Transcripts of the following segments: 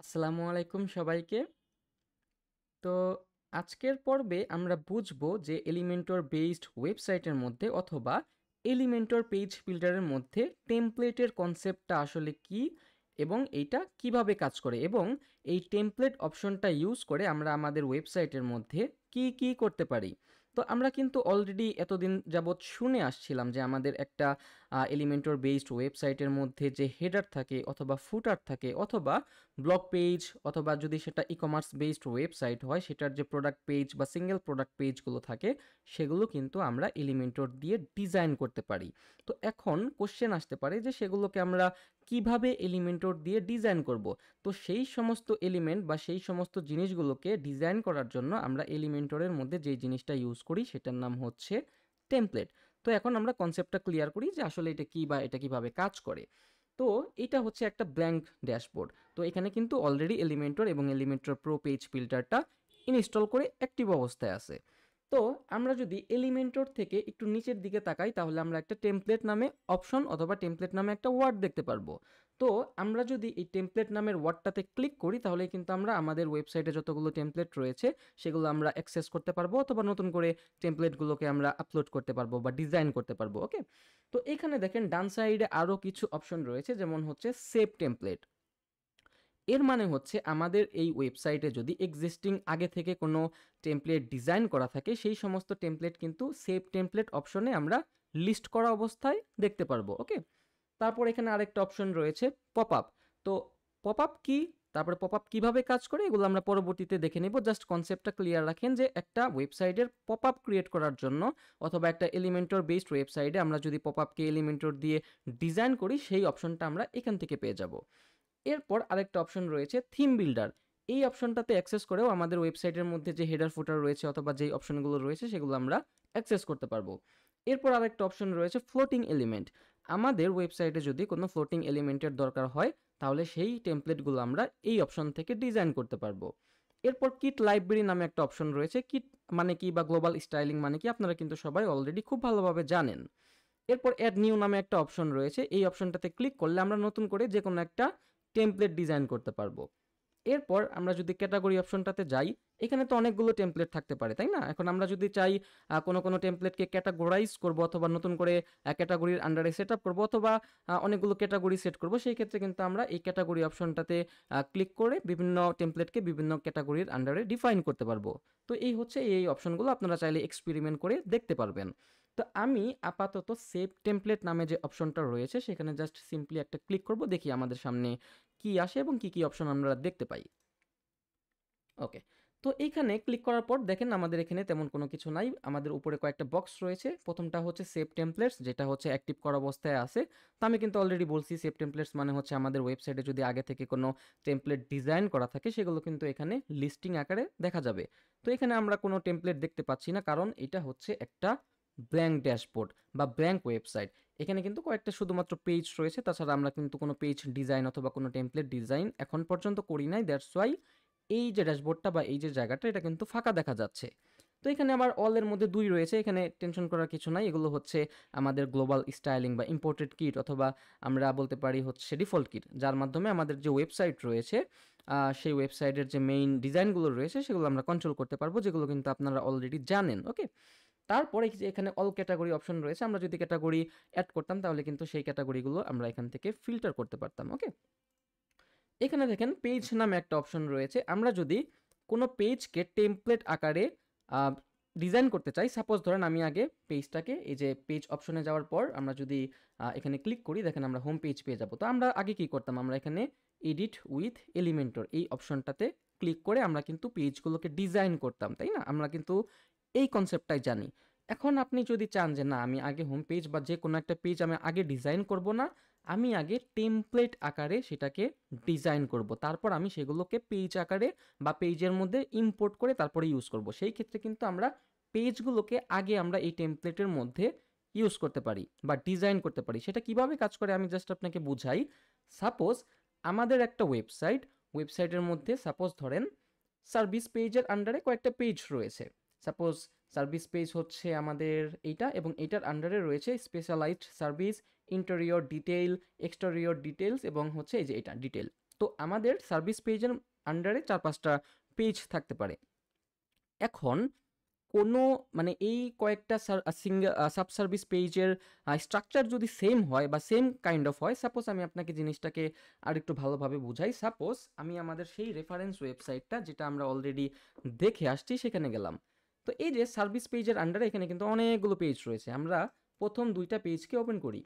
আসসালামু আলাইকুম সবাইকে। তো আজকের পর্বে আমরা বুঝবো যে এলিমেন্টর বেসড ওয়েবসাইটের মধ্যে অথবা এলিমেন্টর পেজ বিল্ডারের মধ্যে টেমপ্লেটের কনসেপ্টটা আসলে কি এবং এইটা কিভাবে কাজ করে এবং এই টেমপ্লেট অপশনটা ইউজ করে আমরা আমাদের ওয়েবসাইটের মধ্যে কি কি করতে পারি। তো আমরা কিন্তু অলরেডি এতদিন যাবৎ শুনে আসছিলাম যে আমাদের একটা এলিমেন্টর বেসড ওয়েবসাইটের মধ্যে যে হেডার থাকে অথবা ফুটার থাকে অথবা ব্লগ পেজ অথবা যদি সেটা ই কমার্স বেসড ওয়েবসাইট হয় সেটার যে প্রোডাক্ট পেজ বা সিঙ্গেল প্রোডাক্ট পেজগুলো থাকে সেগুলো কিন্তু আমরা এলিমেন্টর দিয়ে ডিজাইন করতে পারি। তো এখন কোশ্চেন আসতে পারে যে সেগুলোকে আমরা কিভাবে এলিমেন্টর দিয়ে ডিজাইন করব। তো সেই সমস্ত এলিমেন্ট বা সেই সমস্ত জিনিসগুলোকে ডিজাইন করার জন্য আমরা এলিমেন্টরের মধ্যে যেই জিনিসটা ইউজ করি সেটার নাম হচ্ছে টেমপ্লেট। তো এখন আমরা কনসেপ্টটা ক্লিয়ার করি যে আসলে এটা কি বা এটা কিভাবে কাজ করে। তো এটা হচ্ছে একটা ব্ল্যাঙ্ক ড্যাশবোর্ড। তো এখানে কিন্তু অলরেডি এলিমেন্টর এবং এলিমেন্টর প্রো পেজ ফিল্টারটা ইনস্টল করে অ্যাক্টিভ অবস্থায় আছে। তো আমরা যদি এলিমেন্টর থেকে একটু নিচের দিকে তাকাই তাহলে আমরা একটা টেমপ্লেট নামে অপশন অথবা টেমপ্লেট নামে একটা ওয়ার্ড দেখতে পারবো। তো আমরা যদি এই টেমপ্লেট নামের ওয়ার্ডটাতে ক্লিক করি তাহলে কিন্তু আমরা আমাদের ওয়েবসাইটে যতগুলো টেমপ্লেট রয়েছে সেগুলো আমরা অ্যাক্সেস করতে পারবো অথবা নতুন করে টেমপ্লেটগুলোকে আমরা আপলোড করতে পারবো বা ডিজাইন করতে পারবো। ওকে, তো এখানে দেখেন ডান সাইডে আরও কিছু অপশন রয়েছে, যেমন হচ্ছে সেভ টেমপ্লেট। এর মানে হচ্ছে আমাদের এই ওয়েবসাইটে যদি এক্সিস্টিং আগে থেকে কোনো টেমপ্লেট ডিজাইন করা থাকে সেই সমস্ত টেমপ্লেট কিন্তু সেভ টেমপ্লেট অপশনে আমরা লিস্ট করা অবস্থায় দেখতে পারবো। ওকে, তারপর এখানে আরেকটা অপশন রয়েছে পপ আপ। তো পপ আপ কি, তারপরে পপ আপ কীভাবে কাজ করে এগুলো আমরা পরবর্তীতে দেখে নেব। জাস্ট কনসেপ্টটা ক্লিয়ার রাখেন যে একটা ওয়েবসাইটের পপ আপ ক্রিয়েট করার জন্য অথবা একটা এলিমেন্টর বেসড ওয়েবসাইটে আমরা যদি পপ আপকে এলিমেন্টর দিয়ে ডিজাইন করি সেই অপশনটা আমরা এখান থেকে পেয়ে যাব। এরপর আরেকটা অপশন রয়েছে থিম বিল্ডার। এই অপশনটাতে অ্যাক্সেস করেও আমাদের ওয়েবসাইটের মধ্যে যে হেডার ফুটার রয়েছে অথবা যেই অপশনগুলো রয়েছে সেগুলো আমরা অ্যাক্সেস করতে পারবো। এরপর আরেকটা অপশন রয়েছে ফ্লোটিং এলিমেন্ট। আমাদের ওয়েবসাইটে যদি কোনো ফ্লোটিং এলিমেন্টের দরকার হয় তাহলে সেই টেমপ্লেটগুলো আমরা এই অপশন থেকে ডিজাইন করতে পারবো। এরপর কিট লাইব্রেরি নামে একটা অপশন রয়েছে। কিট মানে কি বা গ্লোবাল স্টাইলিং মানে কি আপনারা কিন্তু সবাই অলরেডি খুব ভালোভাবে জানেন। এরপর অ্যাড নিউ নামে একটা অপশন রয়েছে। এই অপশনটাতে ক্লিক করলে আমরা নতুন করে যে কোনো একটা টেমপ্লেট ডিজাইন করতে পারবো। এরপর আমরা যদি ক্যাটাগরি অপশনটাতে যাই, এখানে তো অনেকগুলো টেমপ্লেট থাকতে পারে তাই না। এখন আমরা যদি চাই কোনো কোনো টেমপ্লেটকে ক্যাটাগরাইজ করব অথবা নতুন করে ক্যাটাগরির আন্ডারে সেট আপ করবো অথবা অনেকগুলো ক্যাটাগরি সেট করব, সেই ক্ষেত্রে কিন্তু আমরা এই ক্যাটাগরি অপশনটাতে ক্লিক করে বিভিন্ন টেমপ্লেটকে বিভিন্ন ক্যাটাগরির আন্ডারে ডিফাইন করতে পারবো। তো এই হচ্ছে এই অপশনগুলো, আপনারা চাইলে এক্সপেরিমেন্ট করে দেখতে পারবেন। তো আমি আপাতত সেভ টেমপ্লেট নামে যে অপশনটা রয়েছে সেখানে জাস্ট সিম্পলি একটা ক্লিক করব, দেখি আমাদের সামনে কি আসে এবং কি কি অপশন আমরা দেখতে পাই। ওকে, তো এইখানে ক্লিক করার পর দেখেন আমাদের এখানে তেমন কোনো কিছু নাই। আমাদের উপরে কয়েকটা বক্স রয়েছে। প্রথমটা হচ্ছে সেভ টেমপ্লেটস, যেটা হচ্ছে অ্যাক্টিভ করা অবস্থায় আছে। তো আমি কিন্তু অলরেডি বলছি সেভ টেমপ্লেটস মানে হচ্ছে আমাদের ওয়েবসাইটে যদি আগে থেকে কোনো টেমপ্লেট ডিজাইন করা থাকে সেগুলো কিন্তু এখানে লিস্টিং আকারে দেখা যাবে। তো এখানে আমরা কোনো টেমপ্লেট দেখতে পাচ্ছি না, কারণ এটা হচ্ছে একটা ব্ল্যাঙ্ক ড্যাশবোর্ড বা ব্ল্যাঙ্ক ওয়েবসাইট। এখানে কিন্তু কয়েকটা শুধুমাত্র পেজ রয়েছে, তাছাড়া আমরা কিন্তু কোনো পেজ ডিজাইন অথবা কোনো টেমপ্লেট ডিজাইন এখন পর্যন্ত করি নাই। দ্যাটস ওয়াই এই যে ড্যাশবোর্ডটা বা এই যে জায়গাটা এটা কিন্তু ফাঁকা দেখা যাচ্ছে। তো এখানে আবার অলের মধ্যে 2 রয়েছে, এখানে টেনশন করার কিছু নাই। এগুলো হচ্ছে আমাদের গ্লোবাল স্টাইলিং বা ইম্পোর্টেড কিট অথবা আমরা বলতে পারি হচ্ছে ডিফল্ট কিট, যার মাধ্যমে আমাদের যে ওয়েবসাইট রয়েছে সেই ওয়েবসাইটের যে মেইন ডিজাইনগুলো রয়েছে সেগুলো আমরা কন্ট্রোল করতে পারবো, যেগুলো কিন্তু আপনারা অলরেডি জানেন। ওকে, তারপরে যে এখানে অল ক্যাটাগরি অপশন রয়েছে, আমরা যদি ক্যাটাগরি অ্যাড করতাম তাহলে কিন্তু সেই ক্যাটাগরিগুলো আমরা এখান থেকে ফিল্টার করতে পারতাম। ওকে, এখানে দেখেন পেজ নামে একটা অপশন রয়েছে। আমরা যদি কোনো পেজকে টেমপ্লেট আকারে ডিজাইন করতে চাই, সাপোজ ধরেন আমি আগে পেজটাকে এই যে পেজ অপশনে যাওয়ার পর আমরা যদি এখানে ক্লিক করি, দেখেন আমরা হোম পেজ পেয়ে যাবো। তো আমরা আগে কি করতাম, আমরা এখানে এডিট উইথ এলিমেন্টর এই অপশনটাতে ক্লিক করে আমরা কিন্তু পেজগুলোকে ডিজাইন করতাম তাই না, আমরা কিন্তু এই কনসেপ্টটাই জানি। এখন আপনি যদি চান যে না আমি আগে হোম পেজ বা যে কোনো একটা পেজ আমি আগে ডিজাইন করব না, আমি আগে টেমপ্লেট আকারে সেটাকে ডিজাইন করব, তারপর আমি সেগুলোকে পেজ আকারে বা পেজের মধ্যে ইম্পোর্ট করে তারপরে ইউজ করব, সেই ক্ষেত্রে কিন্তু আমরা পেজগুলোকে আগে আমরা এই টেমপ্লেটের মধ্যে ইউজ করতে পারি বা ডিজাইন করতে পারি। সেটা কিভাবে কাজ করে আমি জাস্ট আপনাকে বুঝাই। সাপোজ আমাদের একটা ওয়েবসাইটের মধ্যে সাপোজ ধরেন সার্ভিস পেজের আন্ডারে কয়েকটা পেজ রয়েছে। সাপোজ সার্ভিস পেজ হচ্ছে আমাদের এইটা এবং এইটার আন্ডারে রয়েছে specialised service, interior detail, exterior details এবং হচ্ছে এই যে এটা ডিটেল। তো আমাদের সার্ভিস পেজের আন্ডারে 4-5টা পেজ থাকতে পারে। এখন কোনো মানে এই কয়েকটা সাব সার্ভিস পেজের স্ট্রাকচার যদি সেম হয় বা সেম কাইন্ড অফ হয়, সাপোজ আমি আপনাকে জিনিসটাকে আর একটু ভালোভাবে বুঝাই। সাপোজ আমি আমাদের সেই রেফারেন্স ওয়েবসাইটটা যেটা আমরা অলরেডি দেখে আসছি সেখানে গেলাম। তো এই যে সার্ভিস পেজের আন্ডারে এখানে কিন্তু অনেকগুলো পেজ রয়েছে। আমরা প্রথম 2টা পেজকে ওপেন করি।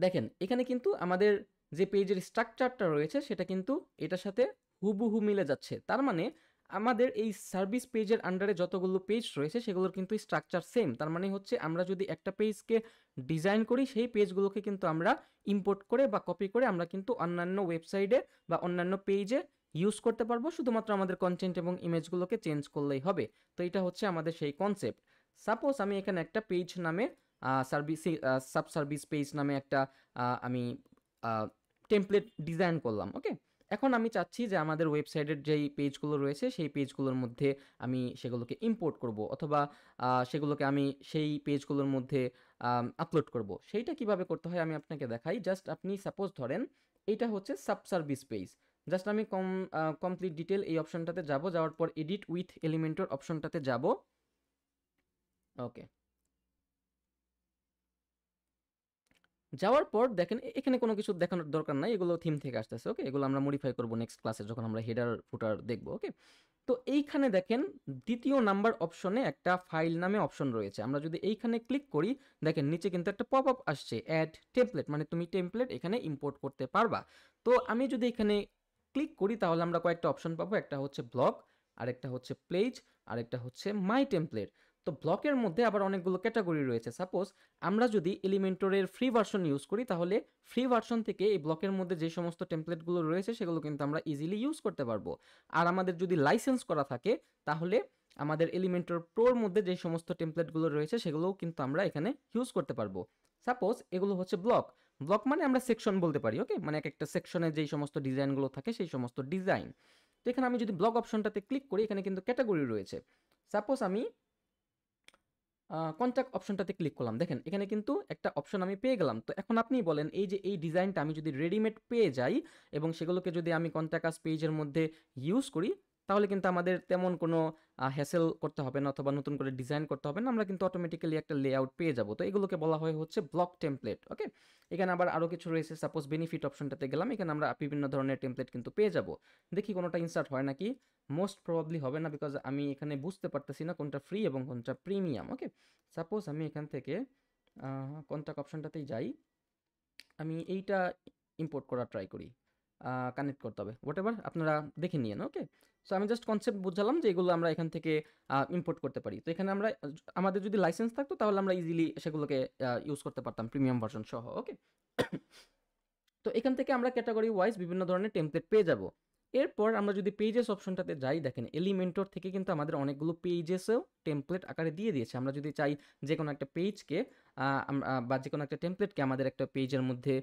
দেখেন এখানে কিন্তু আমাদের যে পেজের স্ট্রাকচারটা রয়েছে সেটা কিন্তু এটার সাথে হুবহু মিলে যাচ্ছে। তার মানে আমাদের এই সার্ভিস পেজের আন্ডারে যতগুলো পেজ রয়েছে সেগুলোর কিন্তু স্ট্রাকচার সেম। তার মানে হচ্ছে আমরা যদি একটা পেজকে ডিজাইন করি সেই পেজগুলোকে কিন্তু আমরা ইম্পোর্ট করে বা কপি করে আমরা কিন্তু অন্যান্য ওয়েবসাইটে বা অন্যান্য পেজে ইউজ করতে পারবো, শুধুমাত্র আমাদের কন্টেন্ট এবং ইমেজগুলোকে চেঞ্জ করলেই হবে। তো এটা হচ্ছে আমাদের সেই কনসেপ্ট। সাপোজ আমি এখানে একটা পেজ নামে সার্ভিস সাব সার্ভিস পেজ নামে একটা আমি টেমপ্লেট ডিজাইন করলাম। ওকে, এখন আমি চাচ্ছি যে আমাদের ওয়েবসাইটের যেই পেজগুলো রয়েছে সেই পেজগুলোর মধ্যে আমি সেগুলোকে ইম্পোর্ট করব, অথবা সেগুলোকে আমি সেই পেজগুলোর মধ্যে আপলোড করব। সেইটা কিভাবে করতে হয় আমি আপনাকে দেখাই। জাস্ট আপনি সাপোজ ধরেন এইটা হচ্ছে সাব সার্ভিস পেজ। জাস্ট আমি কমপ্লিট ডিটেল এই অপশনটাতে যাব, যাওয়ার পর এডিট উইথ এলিমেন্টর অপশনটাতে যাব। ওকে, যাওয়ার পর দেখেন এখানে কোনো কিছু দেখানোর দরকার নাই, এগুলো থিম থেকে আসতেছে। ওকে, এগুলো আমরা মডিফাই করব নেক্সট ক্লাসে যখন আমরা হেডার ফুটার দেখব। ওকে, তো এইখানে দেখেন দ্বিতীয় নাম্বার অপশনে একটা ফাইল নামে অপশন রয়েছে। আমরা যদি এইখানে ক্লিক করি, দেখেন নিচে কিন্তু একটা পপ আপ আসছে, অ্যাড টেমপ্লেট, মানে তুমি টেমপ্লেট এখানে ইম্পোর্ট করতে পারবা। তো আমি যদি এখানে ক্লিক করি তাহলে আমরা কয়েকটা অপশন পাবো। একটা হচ্ছে ব্লক, আরেকটা হচ্ছে প্লেজ, আরেকটা হচ্ছে মাই টেমপ্লেট। তো ব্লকের মধ্যে আবার অনেকগুলো ক্যাটাগরি রয়েছে। সাপোজ আমরা যদি এলিমেন্টরের ফ্রি ভার্সন ইউজ করি তাহলে ফ্রি ভার্সন থেকে এই ব্লকের মধ্যে যে সমস্ত টেমপ্লেটগুলো রয়েছে সেগুলো কিন্তু আমরা ইজিলি ইউজ করতে পারবো। আর আমাদের যদি লাইসেন্স করা থাকে তাহলে আমাদের এলিমেন্টর প্রোর মধ্যে যে সমস্ত টেমপ্লেটগুলো রয়েছে সেগুলোও কিন্তু আমরা এখানে ইউজ করতে পারবো। সাপোজ এগুলো হচ্ছে ব্লক। ব্লক মানে আমরা সেকশন বলতে পারি। ওকে, মানে এক একটা সেকশনে যেই সমস্ত ডিজাইনগুলো থাকে সেই সমস্ত ডিজাইন। তো এখানে আমি যদি ব্লক অপশনটাতে ক্লিক করি, এখানে কিন্তু ক্যাটাগরি রয়েছে। সাপোজ আমি কন্ট্যাক্ট অপশনটাতে ক্লিক করলাম, দেখেন এখানে কিন্তু একটা অপশন আমি পেয়ে গেলাম। তো এখন আপনি বলেন এই যে এই ডিজাইনটা আমি যদি রেডিমেড পেয়ে যাই এবং সেগুলোকে যদি আমি কন্ট্যাক্ট আস পেজের মধ্যে ইউজ করি তাহলে কিন্তু আমাদের তেমন কোনো হ্যাসেল করতে হবে না অথবা নতুন করে ডিজাইন করতে হবে না, আমরা কিন্তু অটোমেটিক্যালি একটা লেআউট পেয়ে যাব। তো এগুলোকে বলা হয় হচ্ছে ব্লক টেমপ্লেট। ওকে, এখানে আবার আরও কিছু রয়েছে। সাপোজ বেনিফিট অপশনটাতে গেলাম, এখানে আমরা বিভিন্ন ধরনের টেমপ্লেট কিন্তু পেয়ে যাব। দেখি কোনোটা ইনসার্ট হয় নাকি। মোস্ট প্রবাবলি হবে না, বিকজ আমি এখানে বুঝতে পারতেছি না কোনটা ফ্রি এবং কোনটা প্রিমিয়াম। ওকে, সাপোজ আমি এখান থেকে কন্ট্যাক্ট অপশনটাতেই যাই, আমি এইটা ইম্পোর্ট করার ট্রাই করি, কানেক্ট করতে হবে, হোয়াট এভার আপনারা দেখে নিয়েন। ওকে, সো আমি জাস্ট কনসেপ্ট বুঝালাম যে এগুলো আমরা এখান থেকে ইম্পোর্ট করতে পারি। তো এখানে আমরা আমাদের যদি লাইসেন্স থাকতো তাহলে আমরা ইজিলি সেগুলোকে ইউজ করতে পারতাম প্রিমিয়াম ভার্সন সহ। ওকে, তো এখান থেকে আমরা ক্যাটাগরি ওয়াইজ বিভিন্ন ধরনের টেমপ্লেট পেয়ে যাব। এরপর আমরা যদি পেজেস অপশনটাতে যাই, দেখেন এলিমেন্টর থেকে কিন্তু আমাদের অনেকগুলো পেজেসও টেমপ্লেট আকারে দিয়ে দিয়েছে। আমরা যদি চাই যে কোনো একটা পেজকে বা যে কোনো একটা টেমপ্লেটকে আমাদের একটা পেজের মধ্যে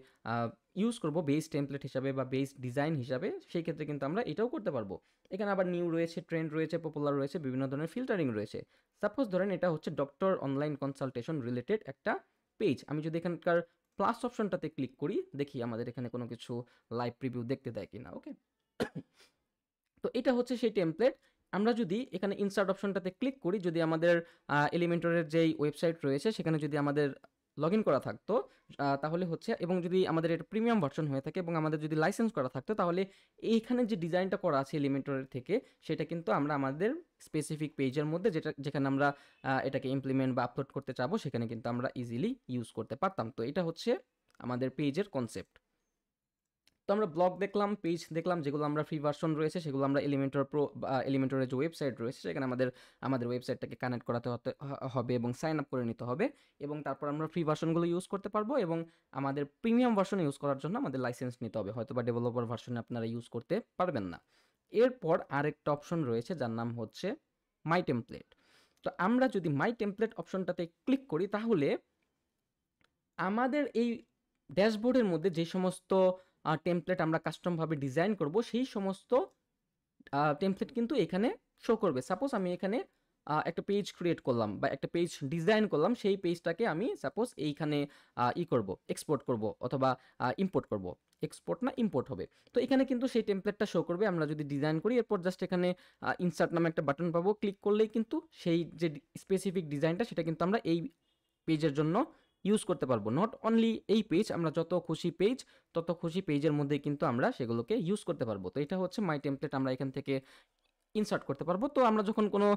ইউজ করব বেস টেমপ্লেট হিসাবে বা বেস ডিজাইন হিসাবে, সেই ক্ষেত্রে কিন্তু আমরা এটাও করতে পারবো। এখানে আবার নিউ রয়েছে, ট্রেন্ড রয়েছে, পপুলার রয়েছে, বিভিন্ন ধরনের ফিল্টারিং রয়েছে। সাপোজ ধরেন এটা হচ্ছে ডক্টর অনলাইন কনসালটেশন রিলেটেড একটা পেজ। আমি যদি এখানকার প্লাস অপশনটাতে ক্লিক করি, দেখি আমাদের এখানে কোনো কিছু লাইভ প্রিভিউ দেখতে দেয় কিনা। ওকে, তো এটা হচ্ছে সেই টেমপ্লেট। আমরা যদি এখানে ইনসার্ট অপশনটাতে ক্লিক করি, যদি আমাদের এলিমেন্টরের যেই ওয়েবসাইট রয়েছে সেখানে যদি আমাদের লগ ইন করা থাকতো তাহলে হচ্ছে, এবং যদি আমাদের এটা প্রিমিয়াম ভার্সন হয়ে থাকে এবং আমাদের যদি লাইসেন্স করা থাকতো তাহলে এইখানে যে ডিজাইনটা করা আছে এলিমেন্টরের থেকে সেটা কিন্তু আমরা আমাদের স্পেসিফিক পেজের মধ্যে যেখানে আমরা এটাকে ইমপ্লিমেন্ট বা আপলোড করতে চাবো সেখানে কিন্তু আমরা ইজিলি ইউজ করতে পারতাম। তো এটা হচ্ছে আমাদের পেজের কনসেপ্ট। তো আমরা ব্লগ দেখলাম, পেজ দেখলাম, যেগুলো আমরা ফ্রি ভার্সন রয়েছে সেগুলো আমরা এলিমেন্টর প্রো বা এলিমেন্টরের যে ওয়েবসাইট রয়েছে সেখানে আমাদের ওয়েবসাইটটাকে কানেক্ট করাতে হবে এবং সাইন আপ করে নিতে হবে, এবং তারপর আমরা ফ্রি ভার্সনগুলো ইউজ করতে পারবো। এবং আমাদের প্রিমিয়াম ভার্সন ইউজ করার জন্য আমাদের লাইসেন্স নিতে হবে, হয়তো বা ডেভেলপার ভার্সনে আপনারা ইউজ করতে পারবেন না। এরপর আরেকটা অপশন রয়েছে যার নাম হচ্ছে মাই টেমপ্লেট। তো আমরা যদি মাই টেমপ্লেট অপশনটাতে ক্লিক করি তাহলে আমাদের এই ড্যাশবোর্ডের মধ্যে যে সমস্ত টেমপ্লেট আমরা কাস্টমভাবে ডিজাইন করব সেই সমস্ত টেমপ্লেট কিন্তু এখানে শো করবে। সাপোজ আমি এখানে একটা পেজ ক্রিয়েট করলাম বা একটা পেজ ডিজাইন করলাম, সেই পেজটাকে আমি সাপোজ এইখানে করব, এক্সপোর্ট করব অথবা ইম্পোর্ট করব। এক্সপোর্ট না ইম্পোর্ট হবে। তো এখানে কিন্তু সেই টেমপ্লেটটা শো করবে আমরা যদি ডিজাইন করি, এরপর জাস্ট এখানে ইনসার্ট নামে একটা বাটন পাবো, ক্লিক করলেই কিন্তু সেই যে স্পেসিফিক ডিজাইনটা সেটা কিন্তু আমরা এই পেজের জন্য ইউজ করতে পারবো। নট অনলি এই পেজ, আমরা যত খুশি পেজ তত খুশি পেজের মধ্যে কিন্তু আমরা সেগুলোকে ইউজ করতে পারবো। তো এটা হচ্ছে মাই টেমপ্লেট, আমরা এখান থেকে ইনসার্ট করতে পারবো। তো আমরা যখন কোনো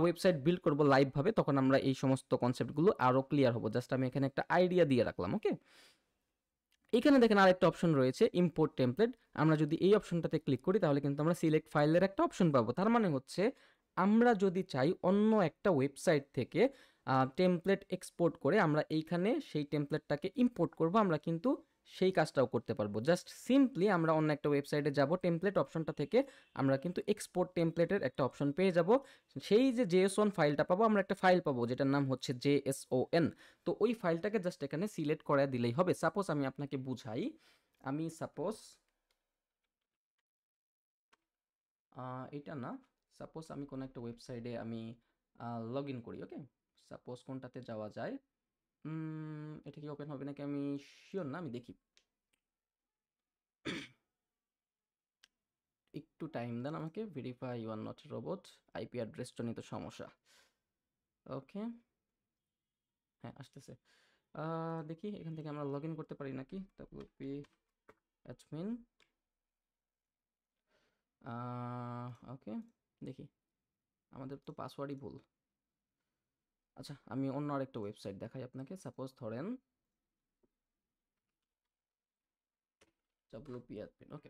ওয়েবসাইট বিল্ড করবো লাইভভাবে, তখন আমরা এই সমস্ত কনসেপ্টগুলো আরও ক্লিয়ার হবো। জাস্ট আমি এখানে একটা আইডিয়া দিয়ে রাখলাম। ওকে, এখানে দেখেন আরেকটা অপশন রয়েছে ইম্পোর্ট টেমপ্লেট। আমরা যদি এই অপশনটাতে ক্লিক করি তাহলে কিন্তু আমরা সিলেক্ট ফাইলের একটা অপশন পাবো। তার মানে হচ্ছে আমরা যদি চাই অন্য একটা ওয়েবসাইট থেকে টেমপ্লেট এক্সপোর্ট করে আমরা এইখানে সেই টেমপ্লেটটাকে ইম্পোর্ট করব, আমরা কিন্তু সেই কাজটাও করতে পারবো। জাস্ট সিম্পলি আমরা অন্য একটা ওয়েবসাইটে যাব, টেমপ্লেট অপশনটা থেকে আমরা কিন্তু এক্সপোর্ট টেমপ্লেটের একটা অপশন পেয়ে যাব। সেই যে জেএসওন ফাইলটা পাবো, আমরা একটা ফাইল পাবো যেটার নাম হচ্ছে JSON। তো ওই ফাইলটাকে জাস্ট এখানে সিলেক্ট করে দিলেই হবে। সাপোজ আমি আপনাকে বুঝাই, আমি সাপোজ এটা না, সাপোজ আমি কোনো একটা ওয়েবসাইটে আমি লগ ইন করি। ওকে, সাপোজ কোনটাতে যাওয়া যায়, এটা কি ওপেন হবে নাকি আমি শিওর না, আমি দেখি। একটু টাইম দেন আমাকে, verify you are not robot, IP অ্যাড্রেসটা নিয়ে তো সমস্যা। ওকে, হ্যাঁ আসতেছে। দেখি এখান থেকে আমরা লগ ইন করতে পারি নাকি। WP অ্যাডমিন, ওকে দেখি, আমাদের তো পাসওয়ার্ডই ভুল। আচ্ছা, আমি অন্য আরেকটা ওয়েবসাইট দেখাই আপনাকে। সাপোজ ধরেন WP অ্যাডমিন। ওকে,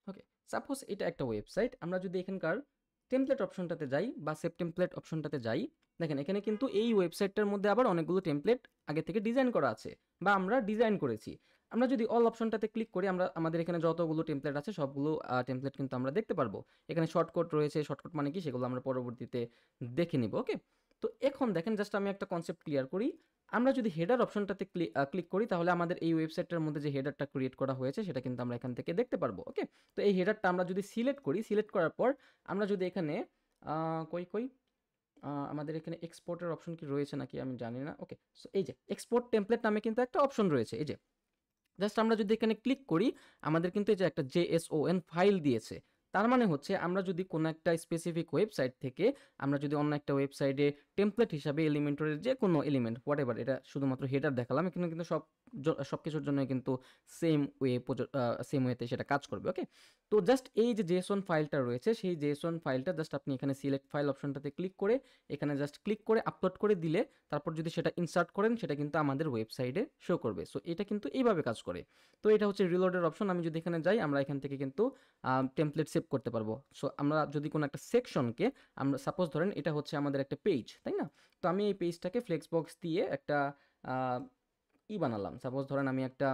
ওকে, সাপোজ এটা একটা ওয়েবসাইট। আমরা যদি এখানকার টেমপ্লেট অপশনটাতে যাই বা সেভ টেমপ্লেট অপশনটাতে যাই, দেখেন এখানে কিন্তু এই ওয়েবসাইটটার মধ্যে আবার অনেকগুলো টেমপ্লেট আগে থেকে ডিজাইন করা আছে বা আমরা ডিজাইন করেছি। আমরা যদি অল অপশনটাতে ক্লিক করি, আমরা আমাদের এখানে যতগুলো টেমপ্লেট আছে সবগুলো টেমপ্লেট কিন্তু আমরা দেখতে পারবো। এখানে শর্টকাট রয়েছে, শর্টকাট মানে কি সেগুলো আমরা পরবর্তীতে দেখে নিব। ওকে, তো এখন দেখেন জাস্ট আমি একটা কনসেপ্ট ক্লিয়ার করি। আমরা যদি হেডার অপশনটাতে ক্লিক করি তাহলে আমাদের এই ওয়েবসাইটটার মধ্যে যে হেডারটা ক্রিয়েট করা হয়েছে সেটা কিন্তু আমরা এখান থেকে দেখতে পারবো। ওকে, তো এই হেডারটা আমরা যদি সিলেক্ট করি, সিলেক্ট করার পর আমরা যদি এখানে কই কই আমাদের এখানে এক্সপোর্টের অপশন কি রয়েছে নাকি আমি জানি না। ওকে, সো এই যে এক্সপোর্ট টেমপ্লেট নামে কিন্তু একটা অপশন রয়েছে। এই যে জাস্ট আমরা যদি এখানে ক্লিক করি, আমাদের কিন্তু এই যে একটা JSON ফাইল দিয়েছে। তার মানে হচ্ছে আমরা যদি কোনো একটা স্পেসিফিক ওয়েবসাইট থেকে আমরা যদি অন্য একটা ওয়েবসাইটে টেমপ্লেট হিসাবে এলিমেন্টরের যে কোনো এলিমেন্ট হোয়াট এভার, এটা শুধুমাত্র হেডার দেখালাম, এখানে কিন্তু সব কিছুর জন্য কিন্তু সেম ওয়েতে সেটা কাজ করবে। ওকে, তো জাস্ট এই যে জেএসওন ফাইলটা রয়েছে, সেই জেএসওন ফাইলটা জাস্ট আপনি এখানে সিলেক্ট ফাইল অপশনটাতে ক্লিক করে এখানে জাস্ট ক্লিক করে আপলোড করে দিলে, তারপর যদি সেটা ইনসার্ট করেন সেটা কিন্তু আমাদের ওয়েবসাইটে শো করবে। সো এটা কিন্তু এইভাবে কাজ করে। তো এটা হচ্ছে রিলোডের অপশন। আমি যদি এখানে যাই, আমরা এখান থেকে কিন্তু টেমপ্লেট সেভ করতে পারবো। সো আমরা যদি কোনো একটা সেকশনকে, আমরা সাপোজ ধরেন এটা হচ্ছে আমাদের একটা পেজ, তাই না? তো আমি এই পেজটাকে ফ্লেক্স বক্স দিয়ে একটা বানালাম। সাপোজ ধরেন আমি একটা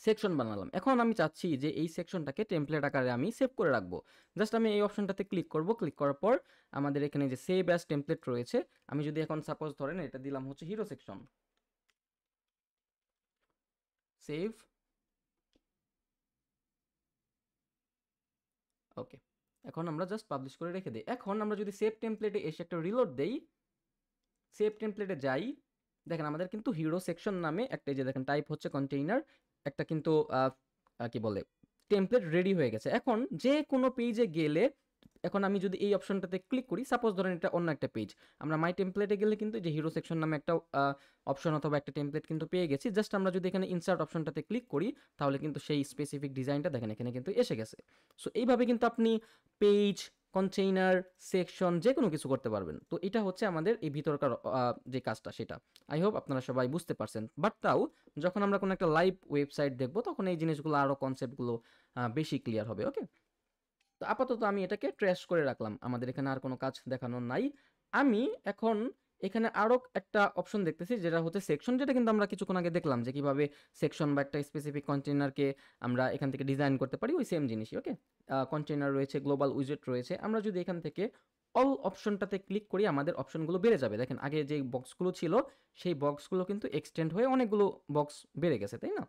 সেকশন বানালাম। এখন আমি চাচ্ছি যে এই সেকশনটাকে টেমপ্লেট আকারে আমি সেভ করে রাখবো। জাস্ট আমি এই অপশনটাতে ক্লিক করব। ক্লিক করার পর আমাদের এখানে যে সেভ অ্যাজ টেমপ্লেট রয়েছে, আমি যদি এখন সাপোজ ধরেন এটা দিলাম হচ্ছে হিরো সেকশন, সেভ। ওকে, এখন আমরা জাস্ট পাবলিশ করে রেখে দিই। এখন আমরা যদি সেভ টেমপ্লেটে এসে একটা রিলোড দেই, সেভ টেমপ্লেটে যাই, দেখেন আমাদের কিন্তু হিরো সেকশন নামে একটা, যে দেখেন টাইপ হচ্ছে কন্টেইনার, একটা কিন্তু কি বলে টেমপ্লেট রেডি হয়ে গেছে। এখন যে কোনো পেজে গেলে, এখন আমি যদি এই অপশনটাতে ক্লিক করি, সাপোজ ধরেন এটা অন্য একটা পেজ, আমরা মাই টেমপ্লেটে গেলে কিন্তু যে হিরো সেকশন নামে একটা অপশন অথবা একটা টেমপ্লেট কিন্তু পেয়ে গেছি। জাস্ট আমরা যদি এখানে ইনসার্ট অপশনটাতে ক্লিক করি তাহলে কিন্তু সেই স্পেসিফিক ডিজাইনটা দেখেন এখানে কিন্তু এসে গেছে। সো এইভাবে কিন্তু আপনি পেজ, কন্টেইনার, সেকশন যে কোনো কিছু করতে পারবেন। তো এটা হচ্ছে আমাদের এই ভিতরকার যে কাজটা, সেটা আই হোপ আপনারা সবাই বুঝতে পারছেন। বাট তাও যখন আমরা কোনো একটা লাইভ ওয়েবসাইট দেখবো তখন এই জিনিসগুলো আরও কনসেপ্টগুলো বেশি ক্লিয়ার হবে। ওকে, তো আপাতত আমি এটাকে ট্রেস করে রাখলাম, আমাদের এখানে আর কোনো কাজ দেখানোর নাই। আমি এখন এখানে আরও একটা অপশন দেখতেছি যেটা হচ্ছে সেকশন, যেটা কিন্তু আমরা কিছুক্ষণ আগে দেখলাম যে কিভাবে সেকশন বা একটা স্পেসিফিক কন্টেনারকে আমরা এখান থেকে ডিজাইন করতে পারি, ওই সেম জিনিসই। ওকে, কন্টেনার রয়েছে, গ্লোবাল উইজেট রয়েছে। আমরা যদি এখান থেকে অল অপশনটাতে ক্লিক করি আমাদের অপশনগুলো বেড়ে যাবে। দেখেন আগে যে বক্সগুলো ছিল সেই বক্সগুলো কিন্তু এক্সটেন্ড হয়ে অনেকগুলো বক্স বেড়ে গেছে, তাই না?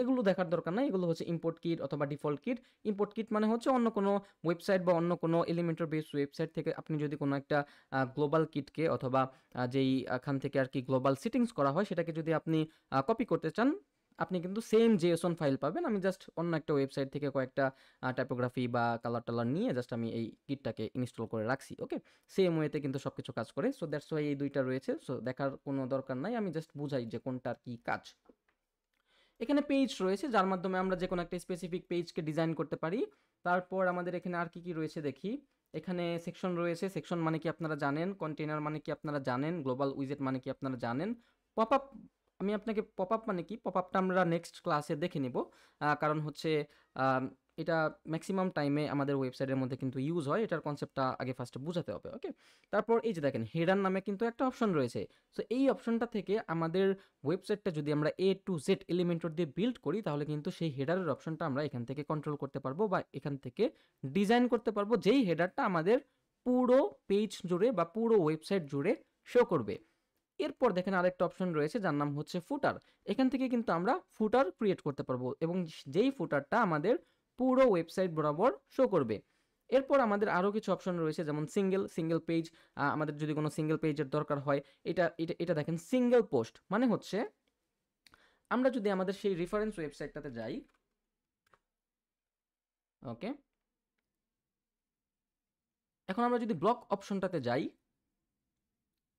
এগুলো দেখার দরকার নাই, এগুলো হচ্ছে ইম্পোর্ট কিট অথবা ডিফল্ট কিট। ইম্পোর্ট কিট মানে হচ্ছে অন্য কোনো ওয়েবসাইট বা অন্য কোনো এলিমেন্টর বেসড ওয়েবসাইট থেকে আপনি যদি কোনো একটা গ্লোবাল কিটকে অথবা যেই এখান থেকে আর কি গ্লোবাল সেটিংস করা হয় সেটাকে যদি আপনি কপি করতে চান, আপনি কিন্তু সেম জেএসন ফাইল পাবেন। আমি জাস্ট অন্য একটা ওয়েবসাইট থেকে কয়েকটা টাইপোগ্রাফি বা কালার টালার নিয়ে জাস্ট আমি এই কিটটাকে ইনস্টল করে রাখছি। ওকে, সেম ওয়েতে কিন্তু সব কিছু কাজ করে। সো দ্যাটস ওয়াই এই দুইটা রয়েছে। সো দেখার কোনো দরকার নাই, আমি জাস্ট বুঝাই যে কোনটার কি কাজ। এখানে পেজ রয়েছে যার মাধ্যমে আমরা যে কোনো একটা স্পেসিফিক পেজকে ডিজাইন করতে পারি। তারপর আমাদের এখানে আর কি কি রয়েছে দেখি। এখানে সেকশন রয়েছে। সেকশন মানে কি আপনারা জানেন, কন্টেনার মানে কি আপনারা জানেন, গ্লোবাল উইজেট মানে কি আপনারা জানেন। পপ আপ, আমি আপনাকে পপ আপ মানে কি, পপ আপটা আমরা নেক্সট ক্লাসে দেখে নিব। কারণ হচ্ছে এটা ম্যাক্সিমাম টাইমে আমাদের ওয়েবসাইটের মধ্যে কিন্তু ইউজ হয়, এটার কনসেপ্টটা আগে ফার্স্টে বোঝাতে হবে। ওকে, তারপর এই যে দেখেন হেডার নামে কিন্তু একটা অপশন রয়েছে। সো এই অপশনটা থেকে আমাদের ওয়েবসাইটটা যদি আমরা এ টু জেড এলিমেন্টর দিয়ে বিল্ড করি তাহলে কিন্তু সেই হেডারের অপশনটা আমরা এখান থেকে কন্ট্রোল করতে পারবো বা এখান থেকে ডিজাইন করতে পারবো, যেই হেডারটা আমাদের পুরো পেজ জুড়ে বা পুরো ওয়েবসাইট জুড়ে শো করবে। এরপর দেখেন আরেকটা অপশন রয়েছে যার নাম হচ্ছে ফুটার। এখান থেকে কিন্তু আমরা ফুটার ক্রিয়েট করতে পারবো এবং যেই ফুটারটা আমাদের পুরো ওয়েবসাইট বরাবর শো করবে। এরপর আমাদের আরও কিছু অপশন রয়েছে যেমন সিঙ্গেল পেজ। আমাদের যদি কোনো সিঙ্গেল পেজের দরকার হয়, এটা এটা এটা দেখেন সিঙ্গেল পোস্ট মানে হচ্ছে আমরা যদি আমাদের সেই রেফারেন্স ওয়েবসাইটটাতে যাই। ওকে, এখন আমরা যদি ব্লগ অপশনটাতে যাই,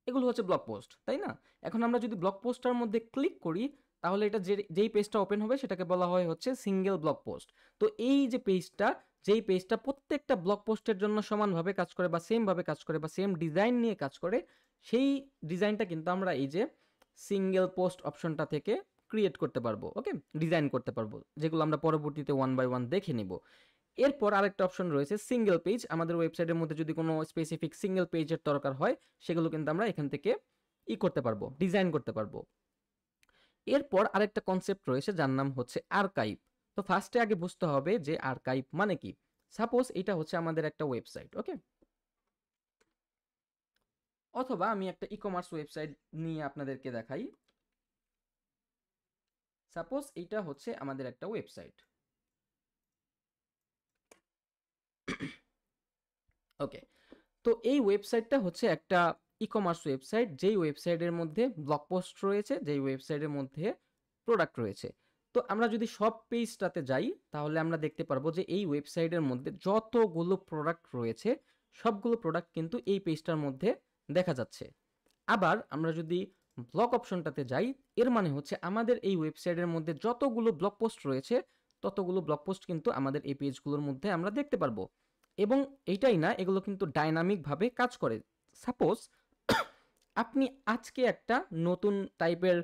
এগুলো হচ্ছে ব্লগ পোস্ট, তাই না? এখন আমরা যদি ব্লগ পোস্টটার মধ্যে ক্লিক করি তাহলে এটা যেই পেজটা ওপেন হবে সেটাকে বলা হয় হচ্ছে সিঙ্গেল ব্লগ পোস্ট। তো এই যে পেজটা, যেই পেজটা প্রত্যেকটা ব্লগ পোস্টের জন্য সমানভাবে কাজ করে বা সেমভাবে কাজ করে বা সেম ডিজাইন নিয়ে কাজ করে, সেই ডিজাইনটা কিন্তু আমরা এই যে সিঙ্গেল পোস্ট অপশনটা থেকে ক্রিয়েট করতে পারবো। ওকে, ডিজাইন করতে পারবো, যেগুলো আমরা পরবর্তীতে ওয়ান বাই ওয়ান দেখে নিব। এরপর আরেকটা অপশন রয়েছে সিঙ্গেল পেজ। আমাদের ওয়েবসাইটের মধ্যে যদি কোনো স্পেসিফিক সিঙ্গেল পেজের দরকার হয় সেগুলো কিন্তু আমরা এখান থেকে করতে পারবো, ডিজাইন করতে পারবো। এরপর আরেকটা কনসেপ্ট রয়েছে যার নাম হচ্ছে আর্কাইভ। তো ফার্স্টে আগে বুঝতে হবে যে আর্কাইভ মানে কি। সাপোজ এটা হচ্ছে আমাদের একটা ওয়েবসাইট। ওকে, অথবা আমি একটা ই কমার্স ওয়েবসাইট নিয়ে আপনাদেরকে দেখাই। সাপোজ এইটা হচ্ছে আমাদের একটা ওয়েবসাইট। ওকে, তো এই ওয়েবসাইটটা হচ্ছে একটা ই কমার্স ওয়েবসাইট, যেই ওয়েবসাইটের মধ্যে ব্লগ পোস্ট রয়েছে, যেই ওয়েবসাইটের মধ্যে প্রোডাক্ট রয়েছে। তো আমরা যদি সব পেজটাতে যাই তাহলে আমরা দেখতে পারবো যে এই ওয়েবসাইটের মধ্যে যতগুলো প্রোডাক্ট রয়েছে সবগুলো প্রোডাক্ট কিন্তু এই পেজটার মধ্যে দেখা যাচ্ছে। আবার আমরা যদি ব্লগ অপশনটাতে যাই, এর মানে হচ্ছে আমাদের এই ওয়েবসাইটের মধ্যে যতগুলো ব্লগ পোস্ট রয়েছে ততগুলো ব্লগ পোস্ট কিন্তু আমাদের এই পেজগুলোর মধ্যে আমরা দেখতে পারবো। এবং এইটাই না, এগুলো কিন্তু ডাইনামিকভাবে কাজ করে। সাপোজ আপনি আজকে একটা নতুন টাইপের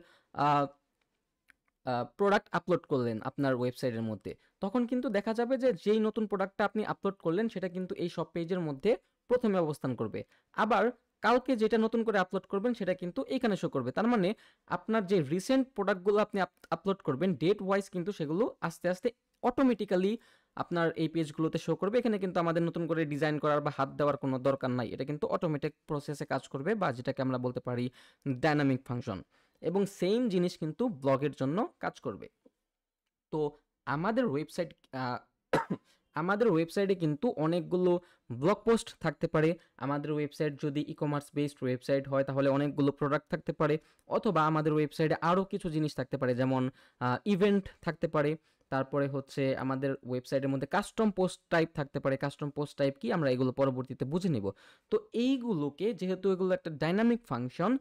প্রোডাক্ট আপলোড করলেন আপনার ওয়েবসাইটের মধ্যে, তখন কিন্তু দেখা যাবে যে যেই নতুন প্রোডাক্টটা আপনি আপলোড করলেন সেটা কিন্তু এই সব পেজের মধ্যে প্রথমে অবস্থান করবে। আবার কালকে যেটা নতুন করে আপলোড করবেন সেটা কিন্তু এইখানে শো করবে। তার মানে আপনার যে রিসেন্ট প্রোডাক্টগুলো আপনি আপলোড করবেন ডেট ওয়াইজ কিন্তু সেগুলো আস্তে আস্তে অটোমেটিক্যালি আপনার এই পেজগুলোতে শো করবে। এখানে কিন্তু আমাদের নতুন করে ডিজাইন করার বা হাত দেওয়ার কোনো দরকার নাই, এটা কিন্তু অটোমেটিক প্রসেসে কাজ করবে বা যেটাকে আমরা বলতে পারি ডাইনামিক ফাংশন। এবং সেম জিনিস কিন্তু ব্লগের জন্য কাজ করবে। তো আমাদের ওয়েবসাইট আমাদের ওয়েবসাইটে কিন্তু অনেকগুলো ব্লগ পোস্ট থাকতে পারে। আমাদের ওয়েবসাইট যদি ই কমার্স বেসড ওয়েবসাইট হয় তাহলে অনেকগুলো প্রোডাক্ট থাকতে পারে, অথবা আমাদের ওয়েবসাইটে আরও কিছু জিনিস থাকতে পারে যেমন ইভেন্ট থাকতে পারে। তারপরে হচ্ছে আমাদের ওয়েবসাইটের মধ্যে কাস্টম পোস্ট টাইপ থাকতে পারে। কাস্টম পোস্ট টাইপ কি আমরা এগুলো পরবর্তীতে বুঝে নিব। তো এইগুলোকে যেহেতু এগুলো একটা ডাইনামিক ফাংশন,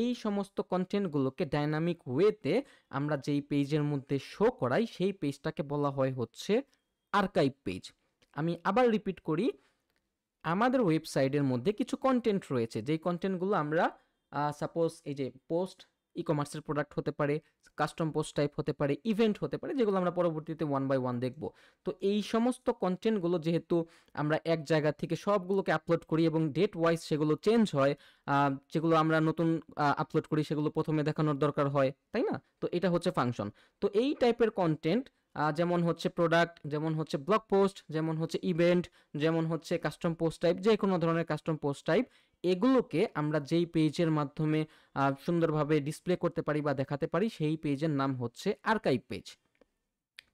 এই সমস্ত কন্টেন্টগুলোকে ডাইনামিক ওয়েতে আমরা যেই পেজের মধ্যে শো করাই সেই পেজটাকে বলা হয় হচ্ছে আর্কাইভ পেজ। আমি আবার রিপিট করি, আমাদের ওয়েবসাইটের মধ্যে কিছু কন্টেন্ট রয়েছে, যেই কন্টেন্টগুলো আমরা সাপোজ এই যে পোস্ট ই কমার্সের প্রোডাক্ট হতে পারে, কাস্টম পোস্ট টাইপ হতে পারে, ইভেন্ট হতে পারে, যেগুলো আমরা পরবর্তীতে ওয়ান বাই ওয়ান দেখব। তো এই সমস্ত কন্টেন্টগুলো যেহেতু আমরা এক জায়গা থেকে সবগুলোকে আপলোড করি এবং ডেট ওয়াইজ সেগুলো চেঞ্জ হয়, যেগুলো আমরা নতুন আপলোড করি সেগুলো প্রথমে দেখানোর দরকার হয়, তাই না? তো এটা হচ্ছে ফাংশন। তো এই টাইপের কন্টেন্ট যেমন হচ্ছে প্রোডাক্ট, যেমন হচ্ছে ব্লগ পোস্ট, যেমন হচ্ছে ইভেন্ট, যেমন হচ্ছে কাস্টম পোস্ট টাইপ, যে কোনো ধরনের কাস্টম পোস্ট টাইপ, এগুলোকে আমরা যেই পেজের মাধ্যমে সুন্দরভাবে ডিসপ্লে করতে পারি বা দেখাতে পারি সেই পেজের নাম হচ্ছে আর্কাইভ পেজ।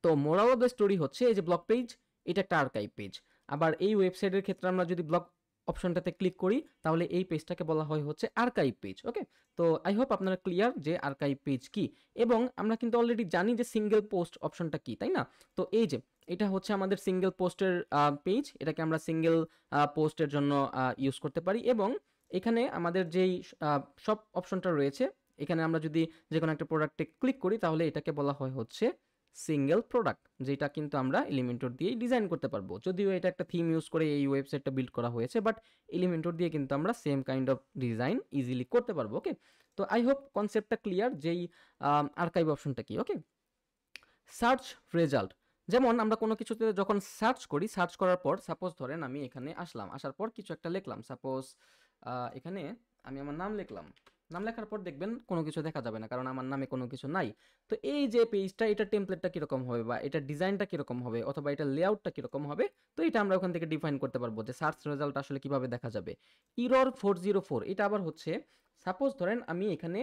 তো মোরাল অফ দ্য স্টোরি হচ্ছে এই যে ব্লগ পেজ, এটা একটা আর্কাইভ পেজ। আবার এই ওয়েবসাইটের ক্ষেত্রে আমরা যদি ব্লগ অপশনটাতে ক্লিক করি তাহলে এই পেজটাকে বলা হয় হচ্ছে আর্কাইভ পেজ। ওকে, তো আই হোপ আপনারা ক্লিয়ার যে আর্কাইভ পেজ কি। এবং আমরা কিন্তু অলরেডি জানি যে সিঙ্গেল পোস্ট অপশনটা কি, তাই না? তো এই যে এটা হচ্ছে আমাদের সিঙ্গেল পোস্টের পেজ, এটাকে আমরা সিঙ্গেল পোস্টের জন্য ইউজ করতে পারি। এবং এখানে আমাদের যেই সব অপশনটা রয়েছে, এখানে আমরা যদি যে কোনো একটা প্রোডাক্টে ক্লিক করি তাহলে এটাকে বলা হয় হচ্ছে সিঙ্গেল প্রোডাক্ট, যেটা কিন্তু আমরা এলিমেন্টর দিয়েই ডিজাইন করতে পারবো। যদিও এটা একটা থিম ইউজ করে এই ওয়েবসাইটটা বিল্ড করা হয়েছে, বাট এলিমেন্টর দিয়ে কিন্তু আমরা same kind of design easily করতে পারবো। ওকে, তো আই হোপ কনসেপ্টটা ক্লিয়ার যেই আর্কাইভ অপশনটা কি। ওকে, সার্চ রেজাল্ট, যেমন আমরা কোনো কিছুতে যখন সার্চ করি, সার্চ করার পর সাপোজ ধরেন আমি এখানে আসলাম, আসার পর কিছু একটা লিখলাম, সাপোজ এখানে আমি আমার নাম লিখলাম, নাম লেখার পর দেখবেন কোনো কিছু দেখা যাবে না, কারণ আমার নামে কোনো কিছু নাই। তো এই যে পেজটা, এটা টেমপ্লেটটা কীরকম হবে, বা এটা ডিজাইনটা কীরকম হবে, অথবা এটা লেআউটটা কীরকম হবে, তো এটা আমরা ওখান থেকে ডিফাইন করতে পারবো যে সার্চ রেজাল্ট আসলে কিভাবে দেখা যাবে। ইরর 404, এটা আবার হচ্ছে সাপোজ ধরেন আমি এখানে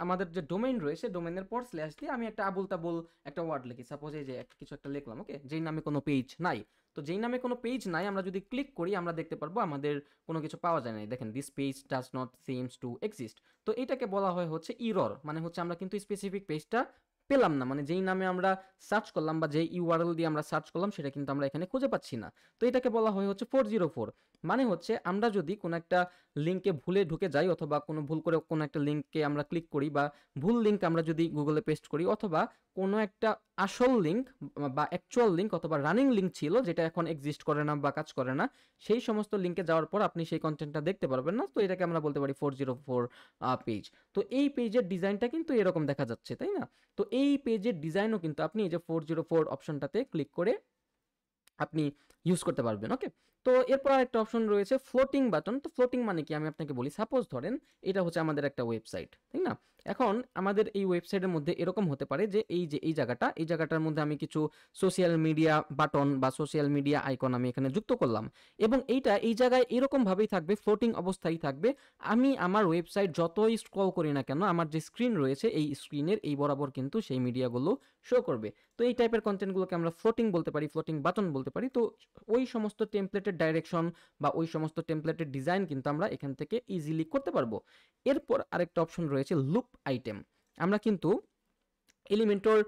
আমাদের যে ডোমেইন রয়েছে, ডোমেইনের পর স্ল্যাশ দিয়ে আমি একটা আবুল তাবুল একটা ওয়ার্ড লিখি, সাপোজ এই যে কিছু একটা লিখলাম, ওকে, যেই নামে কোনো পেজ নাই। তো যেই নামে কোনো পেজ নাই, আমরা যদি ক্লিক করি আমরা দেখতে পারবো আমাদের কোনো কিছু পাওয়া যায় না। দেখেন, this page does not seems to exist. তো এটাকে বলা হয় হচ্ছে ইরর, মানে হচ্ছে আমরা কিন্তু স্পেসিফিক পেজটা পেলাম না, মানে যেই নামে আমরা সার্চ করলাম বা যেই ইউআরএল দিয়ে আমরা সার্চ করলাম সেটা কিন্তু আমরা এখানে খুঁজে পাচ্ছি না। তো এটাকে বলা হয় হচ্ছে 404, মানে হচ্ছে আমরা যদি কোনো একটা লিঙ্কে ভুলে ঢুকে যাই, অথবা কোনো ভুল করে কোনো একটা লিঙ্কে আমরা ক্লিক করি, বা ভুল লিঙ্ক আমরা যদি গুগলে পেস্ট করি, অথবা কোনো একটা আসল লিঙ্ক বা অ্যাকচুয়াল লিঙ্ক অথবা রানিং লিঙ্ক ছিল যেটা এখন এক্সিস্ট করে না বা কাজ করে না, সেই সমস্ত লিঙ্কে যাওয়ার পর আপনি সেই কন্টেন্টটা দেখতে পারবেন না। তো এটাকে আমরা বলতে পারি 404 পেজ। তো এই পেজের ডিজাইনটা কিন্তু এরকম দেখা যাচ্ছে, তাই না? তো এই পেজের ডিজাইনও কিন্তু আপনি এই যে 404 অপশনটাতে ক্লিক করে আপনি ইউজ করতে পারবেন। ওকে, তো এরপর আরেকটা অপশন রয়েছে ফ্লোটিং বাটন। তো ফ্লোটিং মানে কি আমি আপনাকে বলি, সাপোজ ধরেন এটা হচ্ছে আমাদের একটা ওয়েবসাইট, তাই না? এখন আমাদের এই ওয়েবসাইটের মধ্যে এরকম হতে পারে যে এই জায়গাটার মধ্যে আমি কিছু সোশ্যাল মিডিয়া বাটন বা সোশ্যাল মিডিয়া আইকন আমি এখানে যুক্ত করলাম, এবং এই জায়গায় এরকম ভাবেই থাকবে, ফ্লোটিং অবস্থায় থাকবে। আমি আমার ওয়েবসাইট যতই স্ক্রল করি না কেন, আমার যে স্ক্রিন রয়েছে এই স্ক্রিনের এই বরাবর কিন্তু সেই মিডিয়াগুলো শো করবে। তো এই টাইপের কন্টেন্টগুলোকে আমরা ফ্লোটিং বলতে পারি, ফ্লোটিং বাটন বলতে পারি। তো ওই সমস্ত টেমপ্লেটের ডাইরেকশন বা ওই সমস্ত টেমপ্লেটের ডিজাইন কিন্তু আমরা এখান থেকে ইজিলি করতে পারবো। এরপর আরেকটা অপশন রয়েছে লুপ আইটেম। আমরা কিন্তু এলিমেন্টর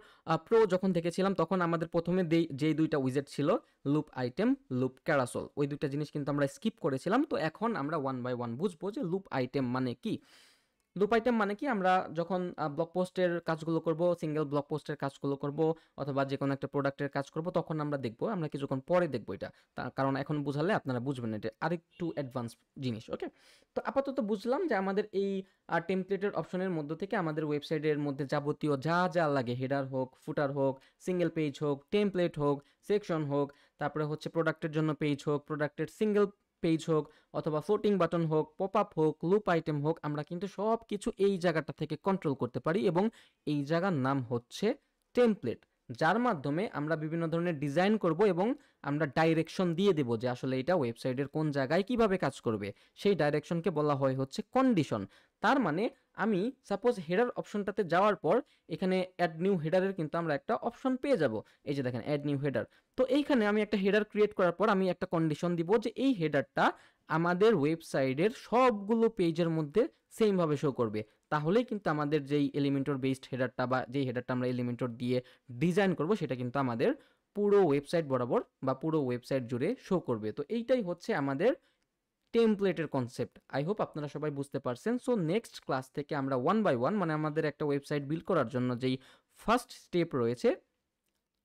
প্রো যখন দেখেছিলাম তখন আমাদের প্রথমে যে দুইটা উইজেট ছিল, লুপ আইটেম, লুপ ক্যারাসল, ওই দুইটা জিনিস কিন্তু আমরা স্কিপ করেছিলাম। তো এখন আমরা ওয়ান বাই ওয়ান বুঝবো যে লুপ আইটেম মানে কি। লুপ আইটেম মানে কি, আমরা যখন ব্লগ পোস্টের কাজগুলো করব, সিঙ্গেল ব্লগ পোস্টের কাজগুলো করব, অথবা যে কোনো একটা প্রোডাক্টের কাজ করব, তখন আমরা দেখবো, আমরা কিছুক্ষণ পরে দেখবো এটা, কারণ এখন বুঝালে আপনারা বুঝবেন এটা আরেকটু অ্যাডভান্স জিনিস। ওকে, তো আপাতত বুঝলাম যে আমাদের এই টেমপ্লেটের অপশনের মধ্য থেকে আমাদের ওয়েবসাইটের মধ্যে যাবতীয় যা যা লাগে, হেডার হোক, ফুটার হোক, সিঙ্গেল পেজ হোক, টেমপ্লেট হোক, সেকশন হোক, তারপরে হচ্ছে প্রোডাক্টের জন্য পেজ হোক, প্রোডাক্টের সিঙ্গেল পেজ হোক, অথবা ফ্লোটিং বাটন হোক, পপ আপ হোক, লুপ আইটেম হোক, আমরা কিন্তু সব কিছু এই জায়গাটা থেকে কন্ট্রোল করতে পারি। এবং এই জায়গার নাম হচ্ছে টেমপ্লেট, যার মাধ্যমে আমরা বিভিন্ন ধরনের ডিজাইন করব এবং আমরা ডাইরেকশন দিয়ে দেব যে আসলে এটা ওয়েবসাইটের কোন জায়গায় কিভাবে কাজ করবে। সেই ডাইরেকশনকে বলা হয় হচ্ছে কন্ডিশন। তার মানে আমি সাপোজ হেডার অপশনটাতে যাওয়ার পর এখানে অ্যাড নিউ হেডারের কিন্তু আমরা একটা অপশন পেয়ে যাব। এই যে দেখেন, অ্যাড নিউ হেডার। তো এইখানে আমি একটা হেডার ক্রিয়েট করার পর আমি একটা কন্ডিশন দিব যে এই হেডারটা আমাদের ওয়েবসাইটের সবগুলো পেজের মধ্যে সেমভাবে শো করবে। তাহলেই কিন্তু আমাদের যেই এলিমেন্টর বেসড হেডারটা বা যেই হেডারটা আমরা এলিমেন্টর দিয়ে ডিজাইন করব সেটা কিন্তু আমাদের পুরো ওয়েবসাইট বরাবর বা পুরো ওয়েবসাইট জুড়ে শো করবে। তো এইটাই হচ্ছে আমাদের টেমপ্লেটের কনসেপ্ট। আই হোপ আপনারা সবাই বুঝতে পারছেন। সো নেক্সট ক্লাস থেকে আমরা ওয়ান বাই ওয়ান, মানে আমাদের একটা ওয়েবসাইট বিল্ড করার জন্য যেই ফার্স্ট স্টেপ রয়েছে,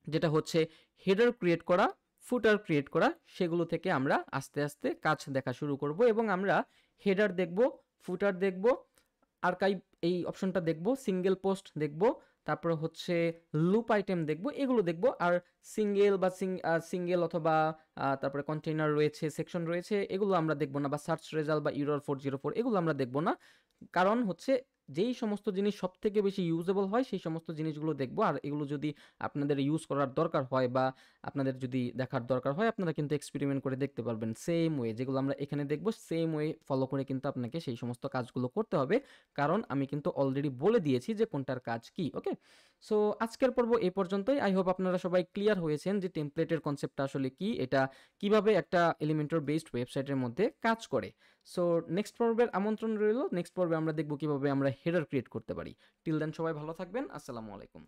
যেটা হচ্ছে হেডার ক্রিয়েট করা, ফুটার ক্রিয়েট করা, সেগুলো থেকে আমরা আস্তে আস্তে কাজ দেখা শুরু করব। এবং আমরা হেডার দেখব, ফুটার দেখব, আর্কাইভ এই অপশনটা দেখব, সিঙ্গেল পোস্ট দেখব, তারপর হচ্ছে লুপ আইটেম দেখব, এগুলো দেখব। আর সিঙ্গেল বা সিঙ্গেল অথবা তারপরে কন্টেইনার রয়েছে, সেকশন রয়েছে, এগুলো আমরা দেখব না, বা সার্চ রেজাল্ট বা ইরর 404 এগুলো আমরা দেখব না। কারণ হচ্ছে যেই সমস্ত জিনিস সবথেকে বেশি ইউজেবল হয় সেই সমস্ত জিনিসগুলো দেখবো। আর এগুলো যদি আপনাদের ইউজ করার দরকার হয় বা আপনাদের যদি দেখার দরকার হয়, আপনারা কিন্তু এক্সপেরিমেন্ট করে দেখতে পারবেন। সেম ওয়ে যেগুলো আমরা এখানে দেখবো, সেম ওয়ে ফলো করে কিন্তু আপনাকে সেই সমস্ত কাজগুলো করতে হবে, কারণ আমি কিন্তু অলরেডি বলে দিয়েছি যে কোনটার কাজ কি। ওকে, সো আজকের পর্ব এই পর্যন্তই। আই হোপ আপনারা সবাই ক্লিয়ার হয়েছেন যে টেমপ্লেটের কনসেপ্টটা আসলে কি, এটা কিভাবে একটা এলিমেন্টর বেসড ওয়েবসাইটের মধ্যে কাজ করে। সো নেক্সট পর্বের আমন্ত্রণ রইল। নেক্সট পর্বে আমরা দেখব কিভাবে আমরা হেডার ক্রিয়েট করতে পারি। টিল দেন সবাই ভালো থাকবেন। আসসালামু আলাইকুম।